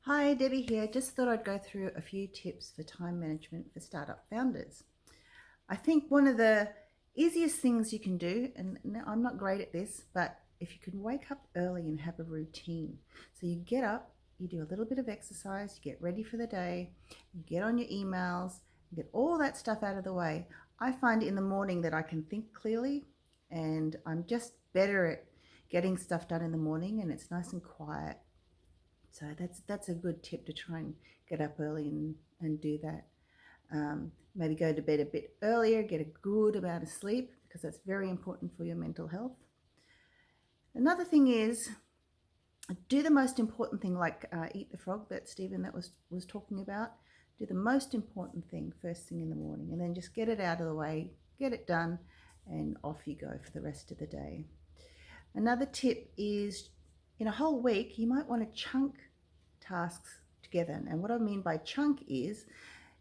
Hi, Debbie here. Just thought I'd go through a few tips for time management for startup founders. I think one of the easiest things you can do, and I'm not great at this, but if you can wake up early and have a routine. So you get up, you do a little bit of exercise, you get ready for the day, you get on your emails, you get all that stuff out of the way. I find in the morning that I can think clearly and I'm just better at getting stuff done in the morning and it's nice and quiet. So that's a good tip to try and get up early and do that. Maybe go to bed a bit earlier, get a good amount of sleep because that's very important for your mental health. Another thing is do the most important thing, like eat the frog that Stephen that was talking about. Do the most important thing first thing in the morning, and then just get it out of the way, get it done, and off you go for the rest of the day. Another tip is in a whole week, you might want to chunk tasks together. And what I mean by chunk is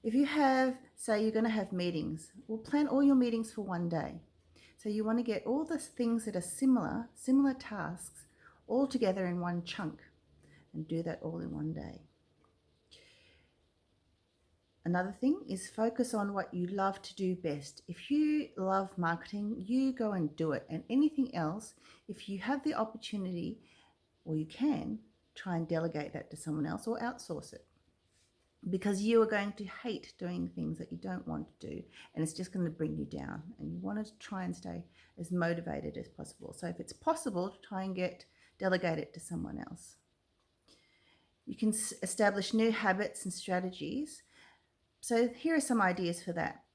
if you have, say, you're going to have meetings, well, plan all your meetings for one day. So you want to get all the things that are similar tasks, all together in one chunk and do that all in one day. Another thing is focus on what you love to do best. If you love marketing, you go and do it. And anything else, if you have the opportunity, or you can, try and delegate that to someone else or outsource it. Because you are going to hate doing things that you don't want to do and it's just going to bring you down, and you want to try and stay as motivated as possible. So if it's possible, try and delegate it to someone else. You can establish new habits and strategies. So here are some ideas for that.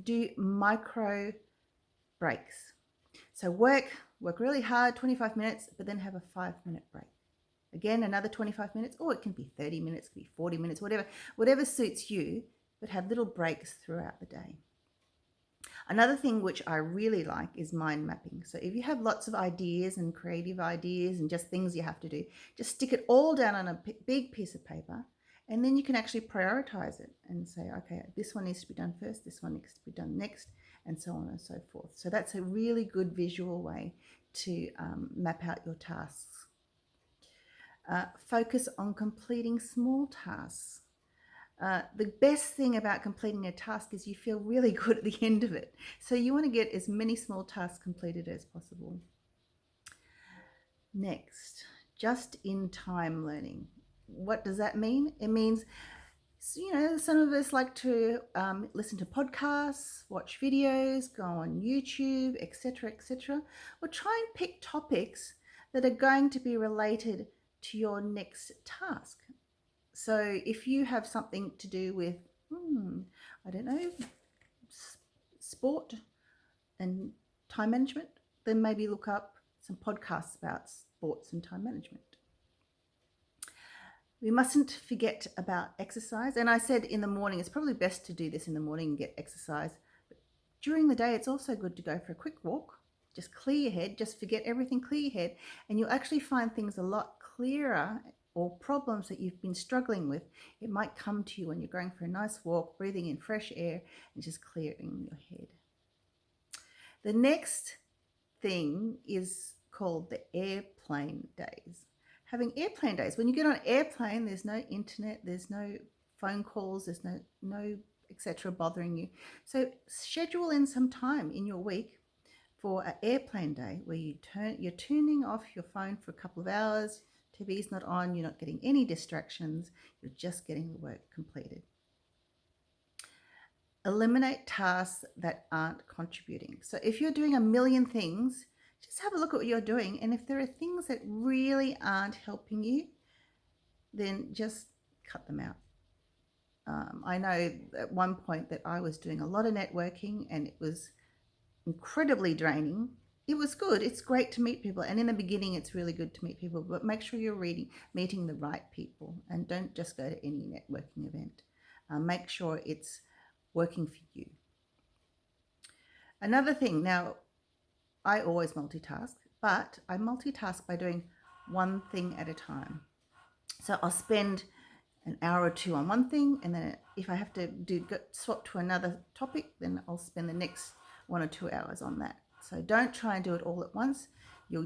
Do micro breaks. So work really hard, 25 minutes, but then have a 5-minute break. Again, another 25 minutes, or it can be 30 minutes, it can be 40 minutes, whatever suits you, but have little breaks throughout the day. Another thing which I really like is mind mapping. So if you have lots of ideas and creative ideas and just things you have to do, just stick it all down on a big piece of paper, and then you can actually prioritize it and say, okay, this one needs to be done first, this one needs to be done next, and so on and so forth. So that's a really good visual way to map out your tasks. Focus on completing small tasks. The best thing about completing a task is you feel really good at the end of it. So you want to get as many small tasks completed as possible. Next, just-in-time learning. What does that mean? It means, some of us like to listen to podcasts, watch videos, go on YouTube, etc., etc. Well, try and pick topics that are going to be related to your next task. So if you have something to do with, I don't know, sport and time management, then maybe look up some podcasts about sports and time management. We mustn't forget about exercise. And I said in the morning, it's probably best to do this in the morning and get exercise. But during the day, it's also good to go for a quick walk. Just clear your head, just forget everything, clear your head, and you'll actually find things a lot clearer, or problems that you've been struggling with. It might come to you when you're going for a nice walk, breathing in fresh air and just clearing your head. The next thing is called the airplane days. Having airplane days. When you get on an airplane, there's no internet, there's no phone calls, there's no etc. bothering you. So schedule in some time in your week for an airplane day where you're tuning off your phone for a couple of hours. TV's not on, you're not getting any distractions, you're just getting the work completed. Eliminate tasks that aren't contributing. So if you're doing a million things, just have a look at what you're doing, and if there are things that really aren't helping you, then just cut them out. I know at one point that I was doing a lot of networking and it was incredibly draining. It was good. It's great to meet people. And in the beginning, it's really good to meet people, but make sure you're meeting the right people, and don't just go to any networking event. Make sure it's working for you. Another thing, now, I always multitask, but I multitask by doing one thing at a time. So I'll spend an hour or two on one thing, and then if I have to swap to another topic, then I'll spend the next 1 or 2 hours on that. So don't try and do it all at once. Your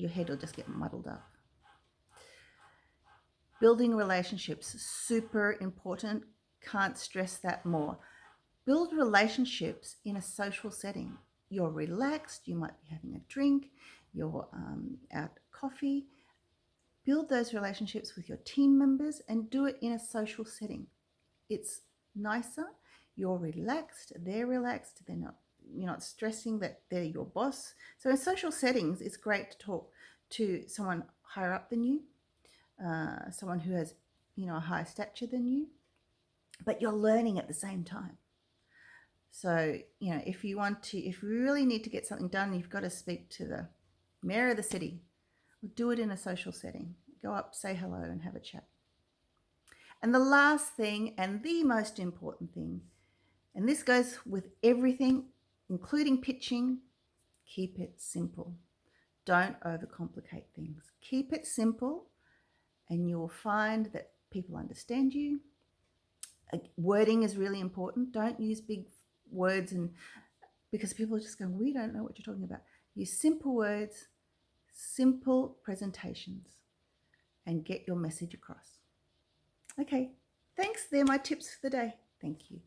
head will just get muddled up. Building relationships, super important. Can't stress that more. Build relationships in a social setting. You're relaxed, you might be having a drink, you're out coffee. Build those relationships with your team members and do it in a social setting. It's nicer, you're relaxed, they're not, you're not stressing that they're your boss. So in social settings, it's great to talk to someone higher up than you, someone who has, a higher stature than you, but you're learning at the same time. So, if you really need to get something done, you've got to speak to the mayor of the city. Do it in a social setting. Go up, say hello, and have a chat. And the last thing, and the most important thing, and this goes with everything, including pitching, keep it simple. Don't overcomplicate things. Keep it simple, and you'll find that people understand you. Wording is really important. Don't use big words, and because people are just going, we don't know what you're talking about. Use simple words, simple presentations, and get your message across. Okay, thanks. They're my tips for the day. Thank you.